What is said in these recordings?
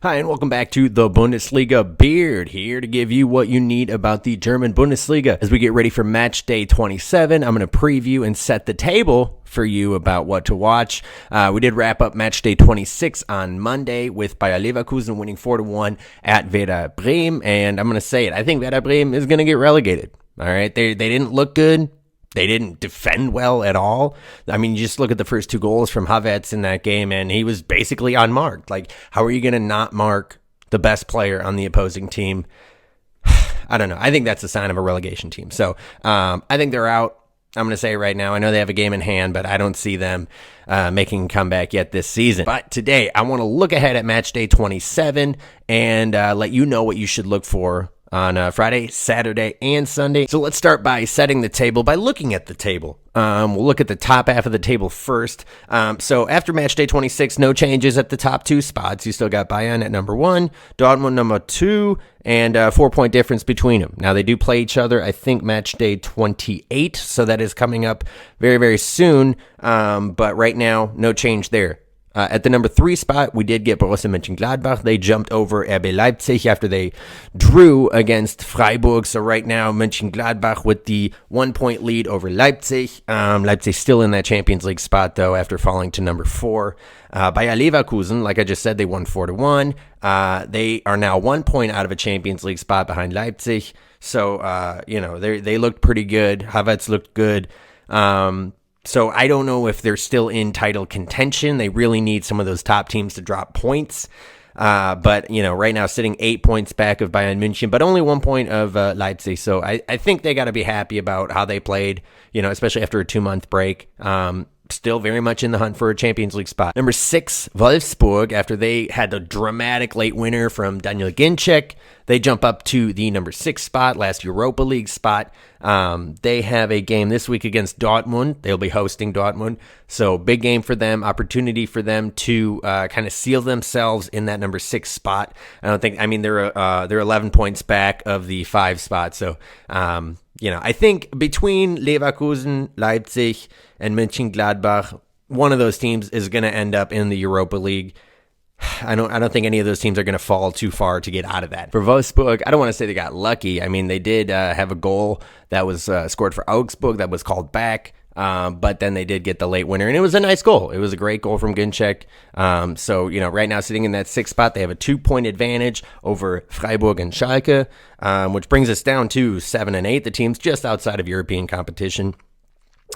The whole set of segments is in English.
Hi, and welcome back to the Bundesliga. Beard here to give you what you need about the German Bundesliga. As we get ready for match day 27, I'm going to preview and set the table for you about what to watch. We did wrap up match day 26 on Monday with Bayer Leverkusen winning 4-1 at Werder Bremen, and I'm going to say it. I think Werder Bremen is going to get relegated. All right, they didn't look good. They didn't defend well at all. I mean, you just look at the first two goals from Havertz in that game, and he was basically unmarked. Like, how are you going to not mark the best player on the opposing team? I don't know. I think that's a sign of a relegation team. So I think they're out. I'm going to say it right now. I know they have a game in hand, but I don't see them making a comeback yet this season. But today, I want to look ahead at match day 27 and let you know what you should look for on Friday, Saturday, and Sunday. So let's start by setting the table by looking at the table. We'll look at the top half of the table first. So after match day 26, no changes at the top two spots. You still got Bayern at number 1, Dortmund number 2, and 4-point difference between them. Now they do play each other, I think, match day 28, so that is coming up very, very soon. But right now, no change there. At the number 3 spot, we did get Borussia Mönchengladbach. They jumped over RB Leipzig after they drew against Freiburg. So right now, Mönchengladbach with the 1-point lead over Leipzig. Leipzig still in that Champions League spot, though, after falling to number 4. Bayer Leverkusen, like I just said, they won 4-1. They are now 1 point out of a Champions League spot behind Leipzig. So, they looked pretty good. Havertz looked good. So I don't know if they're still in title contention. They really need some of those top teams to drop points. But, right now sitting 8 points back of Bayern München, but only 1 point of Leipzig. So I think they got to be happy about how they played, especially after a 2-month break. Still very much in the hunt for a Champions League spot. Number 6, Wolfsburg, after they had a dramatic late winner from Daniel Ginczek, they jump up to the number 6 spot, last Europa League spot. They have a game this week against Dortmund. They'll be hosting Dortmund. So big game for them, opportunity for them to kind of seal themselves in that number 6 spot. They're 11 points back of the 5 spot. So, I think between Leverkusen, Leipzig, and Mönchengladbach, one of those teams is going to end up in the Europa League. I don't think any of those teams are going to fall too far to get out of that. For Wolfsburg, I don't want to say they got lucky. I mean, they did have a goal that was scored for Augsburg that was called back. But then they did get the late winner, and it was a nice goal. It was a great goal from Ginczek. So, right now sitting in that 6th spot, they have a 2-point advantage over Freiburg and Schalke, which brings us down to 7 and 8, the teams just outside of European competition.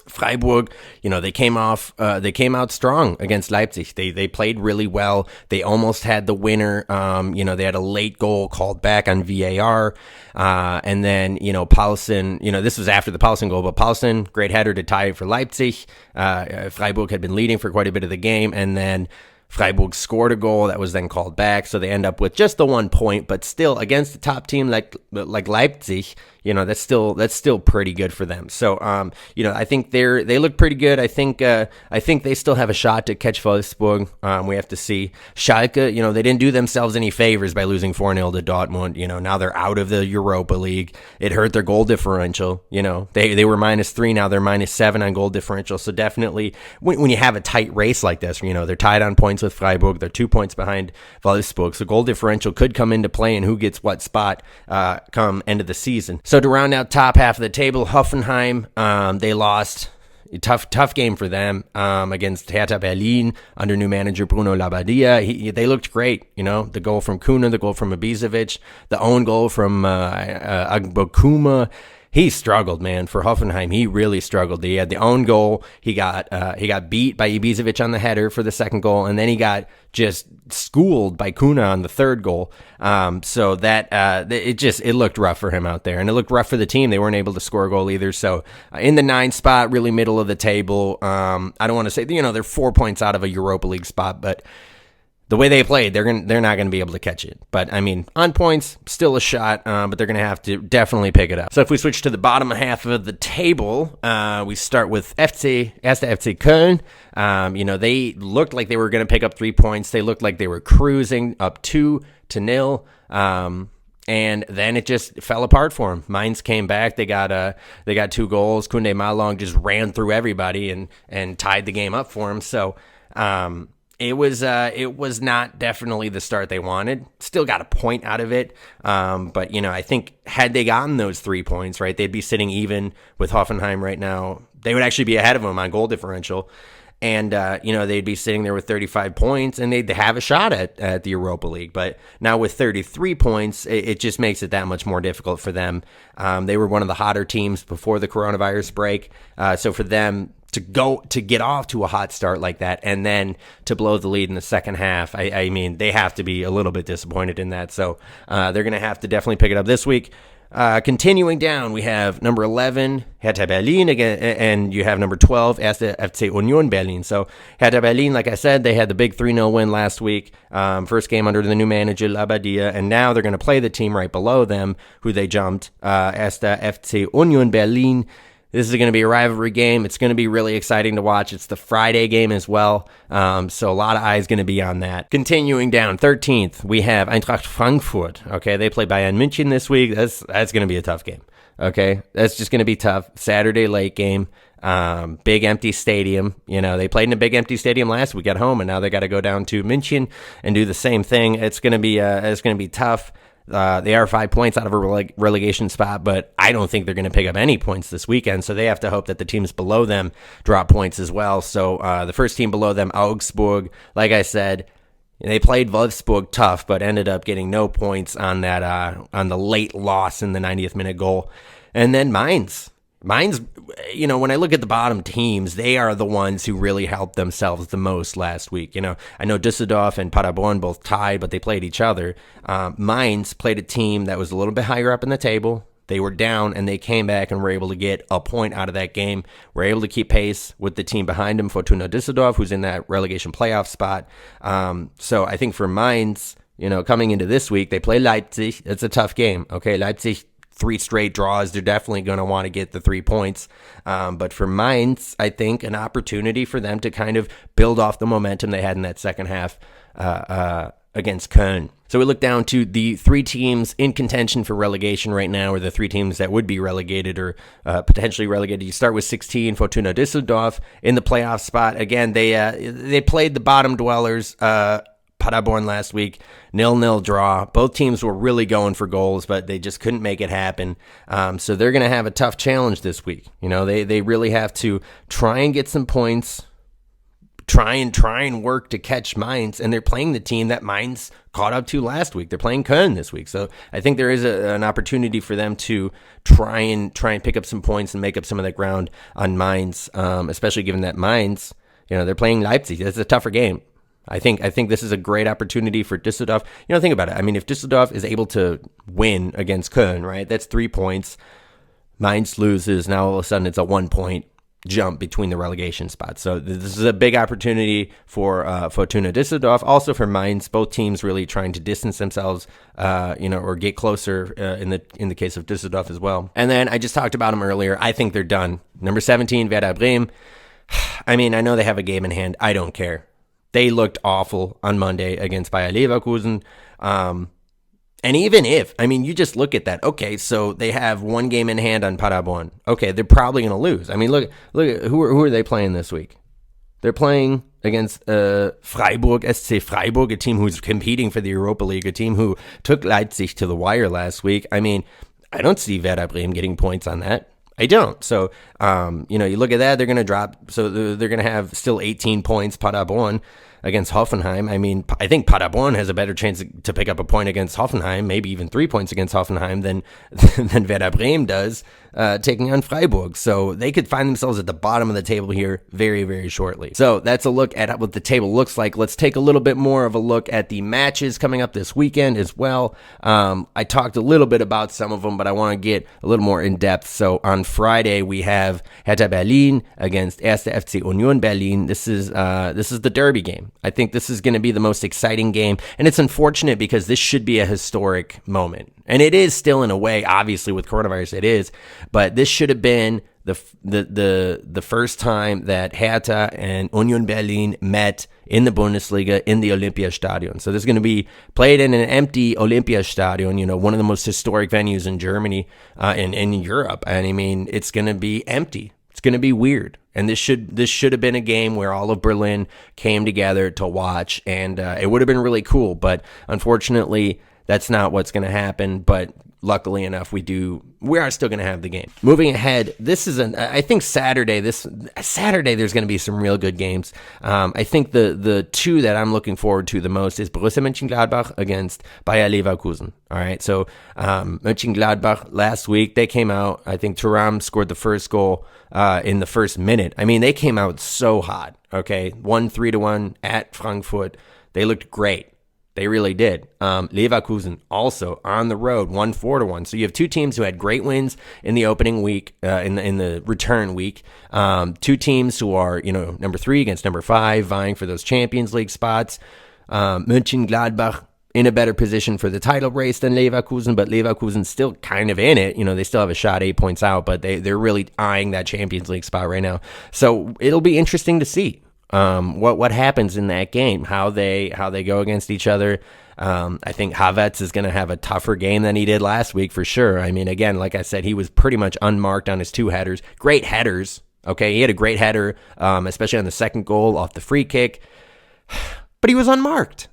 Freiburg, they came out strong against Leipzig. They played really well. They almost had the winner. They had a late goal called back on VAR. And then, Paulsen, this was after the Paulsen goal, but Paulsen, great header to tie it for Leipzig. Freiburg had been leading for quite a bit of the game, and then Freiburg scored a goal that was then called back, so they end up with just the 1 point, but still against a top team like Leipzig, that's still pretty good for them. So, I think they look pretty good. I think they still have a shot to catch Wolfsburg. We have to see. Schalke, they didn't do themselves any favors by losing 4-0 to Dortmund. Now they're out of the Europa League. It hurt their goal differential. They were -3, now they're -7 on goal differential. So definitely, when you have a tight race like this, they're tied on points with Freiburg. They're 2 points behind Wolfsburg. So goal differential could come into play in who gets what spot come end of the season. So to round out top half of the table, Hoffenheim, they lost. A tough game for them against Hertha Berlin under new manager Bruno Labbadia. They looked great. The goal from Kuna, the goal from Ibisevic, the own goal from Agbokuma. He struggled, man. For Hoffenheim, he really struggled. He had the own goal. He got beat by Ibisevic on the header for the second goal, and then he got just schooled by Kuna on the third goal. So that it looked rough for him out there, and it looked rough for the team. They weren't able to score a goal either. So in the 9th spot, really middle of the table. I don't want to say they're 4 points out of a Europa League spot, but the way they played, they're not going to be able to catch it. But, on points, still a shot, but they're going to have to definitely pick it up. So if we switch to the bottom half of the table, we start with FC Köln. They looked like they were going to pick up 3 points. They looked like they were cruising up 2-0. And then it just fell apart for them. Mainz came back. They got 2 goals. Kunde Malong just ran through everybody and tied the game up for them. So, It was not definitely the start they wanted. Still got a point out of it. But, I think had they gotten those 3 points, right, they'd be sitting even with Hoffenheim right now. They would actually be ahead of them on goal differential. And, they'd be sitting there with 35 points and they'd have a shot at the Europa League. But now with 33 points, it just makes it that much more difficult for them. They were one of the hotter teams before the coronavirus break. So for them to get off to a hot start like that and then to blow the lead in the second half, I mean, they have to be a little bit disappointed in that. So they're going to have to definitely pick it up this week. Continuing down, we have number 11, Hertha Berlin, again, and you have number 12, 1. FC Union Berlin. So Hertha Berlin, like I said, they had the big 3-0 win last week, first game under the new manager, Labadia, and now they're going to play the team right below them, who they jumped, 1. FC Union Berlin. This is going to be a rivalry game. It's going to be really exciting to watch. It's the Friday game as well, so a lot of eyes going to be on that. Continuing down, 13th, we have Eintracht Frankfurt. Okay, they play Bayern München this week. That's going to be a tough game. Okay, that's just going to be tough. Saturday late game, big empty stadium. They played in a big empty stadium last week at home, and now they got to go down to München and do the same thing. It's going to be tough. They are 5 points out of a relegation spot, but I don't think they're going to pick up any points this weekend, so they have to hope that the teams below them drop points as well. So the first team below them, Augsburg, like I said, they played Wolfsburg tough, but ended up getting no points on that on the late loss in the 90th minute goal. And then Mainz, when I look at the bottom teams, they are the ones who really helped themselves the most last week. I know Düsseldorf and Paderborn both tied, but they played each other. Mainz played a team that was a little bit higher up in the table. They were down, and they came back and were able to get a point out of that game. Were able to keep pace with the team behind them, Fortuna Düsseldorf, who's in that relegation playoff spot. So I think for Mainz, coming into this week, they play Leipzig. It's a tough game. Okay, Leipzig, 3 straight draws. They're definitely going to want to get the 3 points. But for Mainz, I think an opportunity for them to kind of build off the momentum they had in that second half against Köln. So we look down to the 3 teams in contention for relegation right now, or the 3 teams that would be relegated or potentially relegated. You start with 16, Fortuna Düsseldorf in the playoff spot. Again, they played the bottom dwellers, Paderborn last week, 0-0 draw. Both teams were really going for goals, but they just couldn't make it happen. So they're going to have a tough challenge this week. They really have to try and get some points, try and work to catch Mainz, and they're playing the team that Mainz caught up to last week. They're playing Köln this week. So I think there is an opportunity for them to try and pick up some points and make up some of that ground on Mainz, especially given that Mainz, they're playing Leipzig. That's a tougher game. I think this is a great opportunity for Düsseldorf. Think about it. I mean, if Düsseldorf is able to win against Köln, right, that's 3 points. Mainz loses. Now all of a sudden it's a 1-point jump between the relegation spots. So this is a big opportunity for Fortuna Düsseldorf. Also for Mainz, both teams really trying to distance themselves, or get closer in the case of Düsseldorf as well. And then I just talked about them earlier. I think they're done. Number 17, Werder Bremen. I mean, I know they have a game in hand. I don't care. They looked awful on Monday against Bayer Leverkusen. And even if, you just look at that. Okay, so they have 1 game in hand on Paderborn. Okay, they're probably going to lose. Look at who are they playing this week? They're playing against Freiburg, SC Freiburg, a team who's competing for the Europa League, a team who took Leipzig to the wire last week. I don't see Werder Bremen getting points on that. I don't. So, you look at that, they're going to drop. So they're going to have still 18 points, Paderborn, against Hoffenheim. I think Paderborn has a better chance to pick up a point against Hoffenheim, maybe even 3 points against Hoffenheim than Werder Bremen does, taking on Freiburg. So they could find themselves at the bottom of the table here very, very shortly. So that's a look at what the table looks like. Let's take a little bit more of a look at the matches coming up this weekend as well. I talked a little bit about some of them, but I want to get a little more in depth. So on Friday, we have Hertha Berlin against 1. FC Union Berlin. This is the derby game. I think this is going to be the most exciting game, and it's unfortunate because this should be a historic moment, and it is still in a way. Obviously, with coronavirus, it is, but this should have been the first time that Hertha and Union Berlin met in the Bundesliga in the Olympiastadion. So this is going to be played in an empty Olympiastadion, one of the most historic venues in Germany and in Europe. And it's going to be empty. It's going to be weird. And this should have been a game where all of Berlin came together to watch, and it would have been really cool. But unfortunately, that's not what's going to happen. But luckily enough, we are still going to have the game. Moving ahead, I think Saturday there's going to be some real good games. I think the two that I'm looking forward to the most is Borussia Mönchengladbach against Bayer Leverkusen. All right, so Mönchengladbach last week, they came out, I think Thuram scored the first goal in the first minute. I mean, they came out so hot, okay? 3-1 at Frankfurt. They looked great. They really did. Leverkusen also on the road, 4-1. So you have two teams who had great wins in the opening week, in the return week. Two teams who are, number 3 against number 5, vying for those Champions League spots. Mönchengladbach in a better position for the title race than Leverkusen, but Leverkusen's still kind of in it. They still have a shot 8 points out, but they're really eyeing that Champions League spot right now. So it'll be interesting to see what happens in that game, how they go against each other. I think Havertz is going to have a tougher game than he did last week for sure. I mean, again, like I said, he was pretty much unmarked on his 2 headers. Great headers. Okay, he had a great header, especially on the second goal off the free kick, but he was unmarked.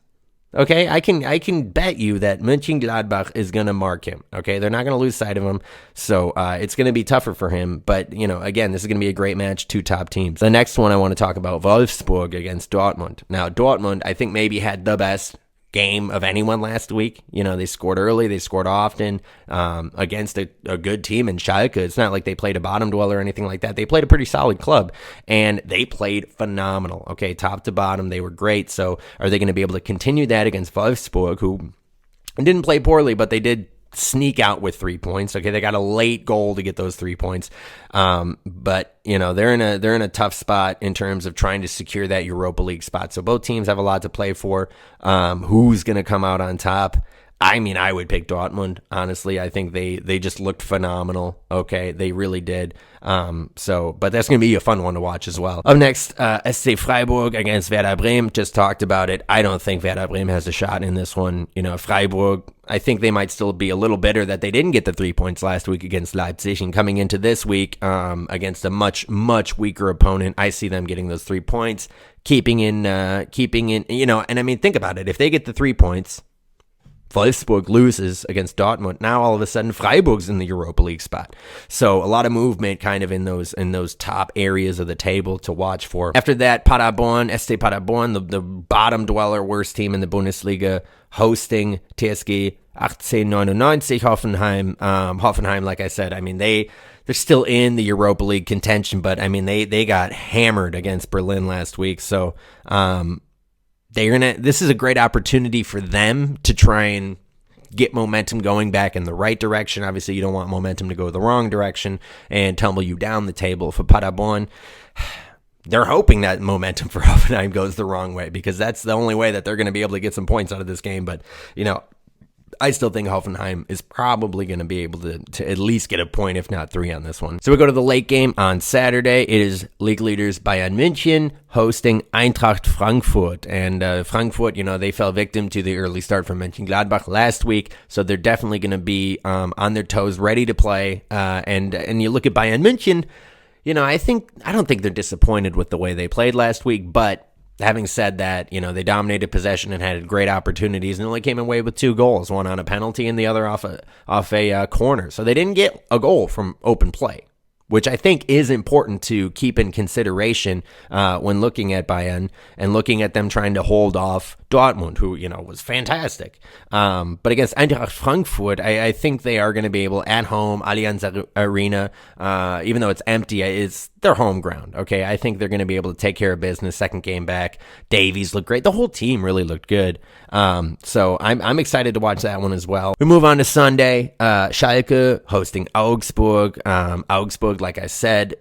Okay, I can bet you that Mönchengladbach is going to mark him. Okay, they're not going to lose sight of him, so it's going to be tougher for him. But, again, this is going to be a great match, 2 top teams. The next one I want to talk about, Wolfsburg against Dortmund. Now, Dortmund, I think maybe had the best game of anyone last week. They scored early, they scored often against a good team in Schalke. It's not like they played a bottom dweller or anything like that. They played a pretty solid club, and they played phenomenal. Okay, top to bottom, they were great. So are they going to be able to continue that against Wolfsburg, who didn't play poorly, but they did sneak out with 3 points. Okay, they got a late goal to get those 3 points, but they're in a tough spot in terms of trying to secure that Europa League spot. So both teams have a lot to play for. Who's going to come out on top? I mean, I would pick Dortmund, honestly. I think they just looked phenomenal. Okay, they really did. But that's going to be a fun one to watch as well. Up next, SC Freiburg against Werder Bremen. Just talked about it. I don't think Werder Bremen has a shot in this one. Freiburg, I think they might still be a little bitter that they didn't get the 3 points last week against Leipzig, and coming into this week against a much, much weaker opponent, I see them getting those 3 points, keeping in, and I mean, think about it. If they get the 3 points, Wolfsburg loses against Dortmund. Now all of a sudden Freiburg's in the Europa League spot. So a lot of movement kind of in those top areas of the table to watch for. After that, Paderborn, SC Paderborn, the bottom dweller, worst team in the Bundesliga, hosting TSG 1899 Hoffenheim. Hoffenheim, like I said, I mean they're still in the Europa League contention, but I mean they got hammered against Berlin last week. So this is a great opportunity for them to try and get momentum going back in the right direction. Obviously, you don't want momentum to go the wrong direction and tumble you down the table. For Paderborn, they're hoping that momentum for Hoffenheim goes the wrong way, because that's the only way that they're going to be able to get some points out of this game. But, I still think Hoffenheim is probably going to be able to at least get a point, if not 3 on this one. So we go to the late game on Saturday. It is league leaders Bayern München hosting Eintracht Frankfurt. And Frankfurt, they fell victim to the early start from Mönchengladbach last week. So they're definitely going to be on their toes, ready to play. And you look at Bayern München, I don't think they're disappointed with the way they played last week, but having said that, they dominated possession and had great opportunities and only came away with 2 goals, one on a penalty and the other off a corner. So they didn't get a goal from open play, which I think is important to keep in consideration when looking at Bayern and looking at them trying to hold off Dortmund, who, was fantastic. But against Eintracht Frankfurt, I think they are going to be able, at home, Allianz Arena, even though it's empty, it's their home ground, okay? I think they're going to be able to take care of business. Second game back, Davies looked great. The whole team really looked good. So I'm excited to watch that one as well. We move on to Sunday. Schalke hosting Augsburg. Augsburg, like I said,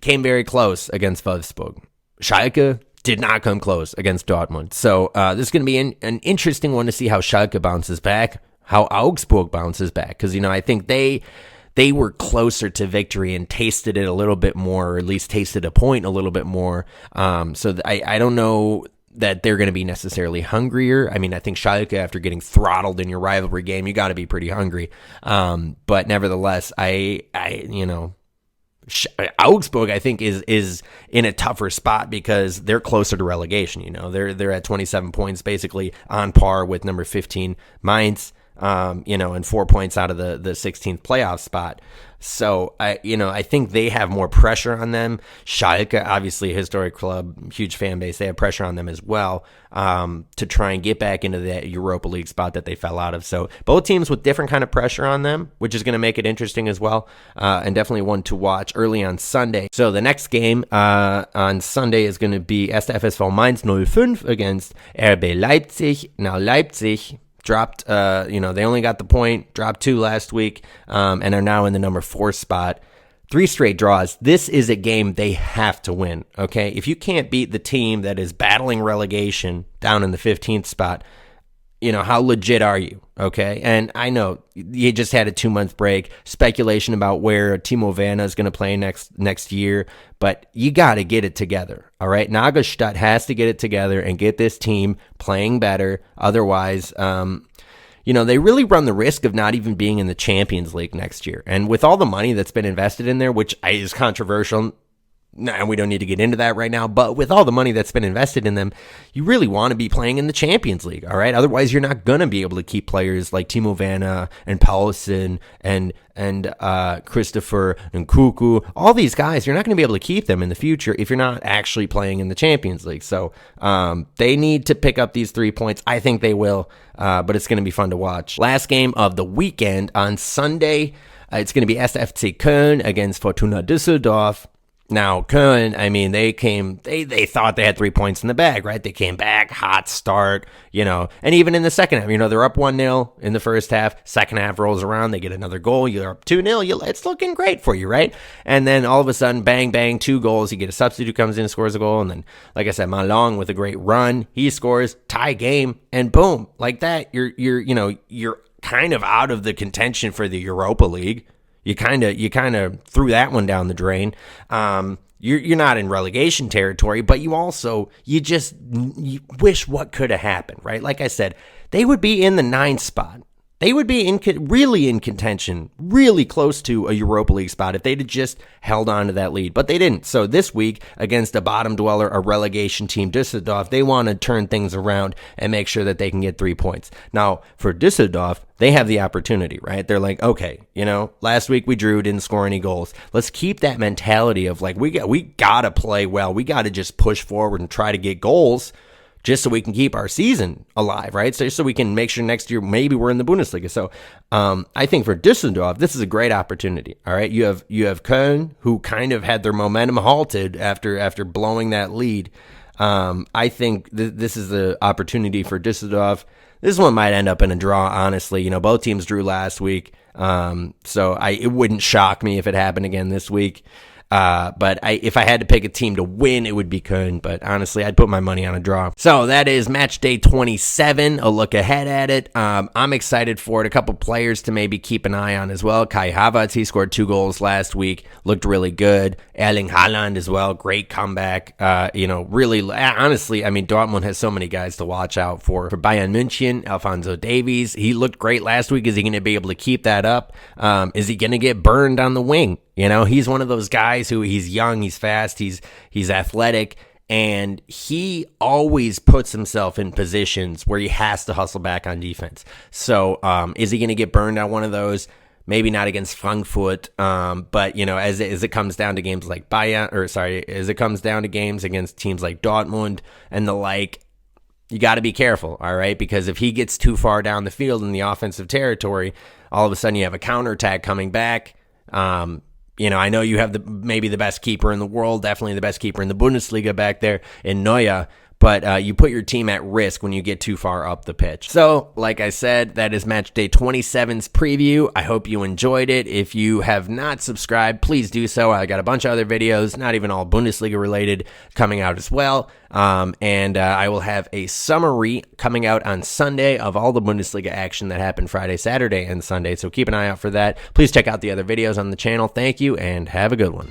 came very close against Wolfsburg. Schalke did not come close against Dortmund. So this is going to be an interesting one to see how Schalke bounces back, how Augsburg bounces back. Because, I think they were closer to victory and tasted it a little bit more, or at least tasted a point a little bit more. So I don't know that they're going to be necessarily hungrier. I mean, I think Schalke, after getting throttled in your rivalry game, you got to be pretty hungry. But nevertheless, Augsburg, I think, is in a tougher spot because they're closer to relegation. You know, they're at 27 points, basically on par with number 15 Mainz. You know, and 4 points out of the 16th playoff spot. So I think they have more pressure on them. Schalke, obviously a historic club, huge fan base. They have pressure on them as well, to try and get back into that Europa League spot that they fell out of. So both teams with different kind of pressure on them, which is going to make it interesting as well. And definitely one to watch early on Sunday. So the next game, on Sunday is going to be 1. FSV Mainz 05 against RB Leipzig. Now Leipzig dropped, they only got the point, dropped 2 last week, and are now in the number 4 spot. 3 straight draws. This is a game they have to win, okay? If you can't beat the team that is battling relegation down in the 15th spot, you know, how legit are you, okay? And I know you just had a 2-month break, speculation about where Timo Werner is going to play next year, but you got to get it together, all right? Nagelstadt has to get it together and get this team playing better. Otherwise, they really run the risk of not even being in the Champions League next year. And with all the money that's been invested in there, which is controversial, and we don't need to get into that right now, but with all the money that's been invested in them, you really want to be playing in the Champions League, all right? Otherwise, you're not going to be able to keep players like Timo Werner and Paulsen and Christopher and Kuku. All these guys, you're not going to be able to keep them in the future if you're not actually playing in the Champions League. So they need to pick up these 3 points. I think they will, but it's going to be fun to watch. Last game of the weekend on Sunday, it's going to be SFC Köln against Fortuna Düsseldorf. Now, Köln, I mean, they thought they had 3 points in the bag, right? They came back, hot start, and even in the second half, they're up 1-0 in the first half. Second half rolls around, they get another goal, you're up 2-0, it's looking great for you, right? And then all of a sudden, bang, bang, 2 goals, you get a substitute comes in, scores a goal, and then, like I said, Malong with a great run, he scores, tie game, and boom, like that, you're kind of out of the contention for the Europa League. You kind of threw that one down the drain. You're not in relegation territory, but you wish what could have happened, right? Like I said, they would be in the 9th spot. They would be really in contention, really close to a Europa League spot if they'd have just held on to that lead. But they didn't. So this week, against a bottom dweller, a relegation team, Düsseldorf, they want to turn things around and make sure that they can get 3 points. Now, for Düsseldorf, they have the opportunity, right? They're like, okay, last week we drew, didn't score any goals. Let's keep that mentality of like, we got to play well. We got to just push forward and try to get goals, just so we can keep our season alive, right? So we can make sure next year maybe we're in the Bundesliga. So I think for Düsseldorf, this is a great opportunity, all right? You have Köln, who kind of had their momentum halted after blowing that lead. I think this is the opportunity for Düsseldorf. This one might end up in a draw, honestly. Both teams drew last week, so it wouldn't shock me if it happened again this week. But if I had to pick a team to win, it would be Köln. But honestly, I'd put my money on a draw. So that is match day 27. A look ahead at it. I'm excited for it. A couple players to maybe keep an eye on as well. Kai Havertz, he scored 2 goals last week. Looked really good. Erling Haaland as well. Great comeback. Really, honestly, I mean, Dortmund has so many guys to watch out for. For Bayern München, Alphonso Davies, he looked great last week. Is he going to be able to keep that up? Is he going to get burned on the wing? He's one of those guys who he's young, he's fast, he's athletic, and he always puts himself in positions where he has to hustle back on defense. So is he going to get burned on one of those? Maybe not against Frankfurt, but as it comes down to games like as it comes down to games against teams like Dortmund and the like, you got to be careful, all right? Because if he gets too far down the field in the offensive territory, all of a sudden you have a counterattack coming back. I know you have maybe the best keeper in the world, definitely the best keeper in the Bundesliga back there in Neuer, but you put your team at risk when you get too far up the pitch. So, like I said, that is match day 27's preview. I hope you enjoyed it. If you have not subscribed, please do so. I got a bunch of other videos, not even all Bundesliga related, coming out as well. And I will have a summary coming out on Sunday of all the Bundesliga action that happened Friday, Saturday, and Sunday. So keep an eye out for that. Please check out the other videos on the channel. Thank you, and have a good one.